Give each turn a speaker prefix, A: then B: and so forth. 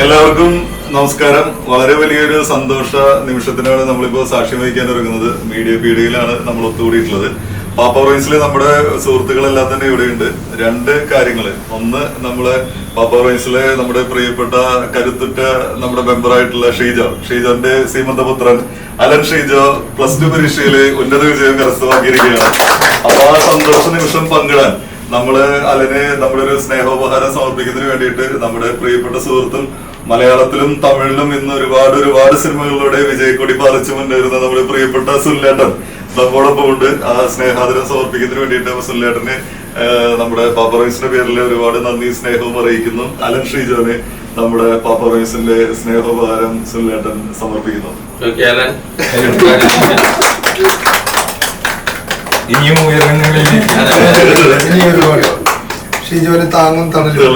A: എല്ലാവർക്കും നമസ്കാരം. വളരെ വലിയൊരു സന്തോഷ നിമിഷത്തിനാണ് നമ്മളിപ്പോ സാക്ഷ്യം വഹിക്കാൻ ഒരുങ്ങുന്നത്. മീഡിയ പീഡികയിലാണ് നമ്മൾ ഒത്തുകൂടിയിട്ടുള്ളത്. പാപ്പ റോയിൻസിലെ നമ്മുടെ സുഹൃത്തുക്കളെല്ലാം തന്നെ ഇവിടെയുണ്ട്. രണ്ട് കാര്യങ്ങള്. ഒന്ന്, നമ്മള് പാപ്പ റോയിൻസിലെ നമ്മുടെ പ്രിയപ്പെട്ട കരുത്തുറ്റ നമ്മുടെ മെമ്പറായിട്ടുള്ള ഷീജോന്റെ സീമന്തപുത്രൻ അലൻ ഷീജോ +2 പരീക്ഷയില് ഉന്നത വിജയം കരസ്ഥമാക്കിയിരിക്കുകയാണ്. അപ്പൊ ആ സന്തോഷ നിമിഷം പങ്കിടാൻ നമ്മള് അലന് നമ്മുടെ ഒരു സ്നേഹോപഹാരം സമർപ്പിക്കുന്നതിന് വേണ്ടിയിട്ട് നമ്മുടെ പ്രിയപ്പെട്ട സുഹൃത്തും മലയാളത്തിലും തമിഴിലും ഇന്ന് ഒരുപാട് സിനിമകളിലൂടെ വിജയക്കൊടി പാലിച്ചു മുന്നേറുന്ന നമ്മുടെ പ്രിയപ്പെട്ട സുല്ലേട്ടൻ നമ്മോടൊപ്പം ഉണ്ട്. ആ സ്നേഹാദരം സമർപ്പിക്കുന്നതിന് വേണ്ടിയിട്ട് സുല്ലേട്ടന് നമ്മുടെ പാപ്പ റോയിൻസിന്റെ പേരിൽ ഒരുപാട് നന്ദി സ്നേഹവും അറിയിക്കുന്നു. അലൻ ഷീജോന് നമ്മുടെ പാപ്പ റോയിൻസിന്റെ സ്നേഹോപഹാരം സുല്ലേട്ടൻ സമർപ്പിക്കുന്നു.
B: ഇനിയും ഉയരങ്ങളിൽ ഇനി ഒരുപാട് ഷീജോന് താങ്ങും തണലും.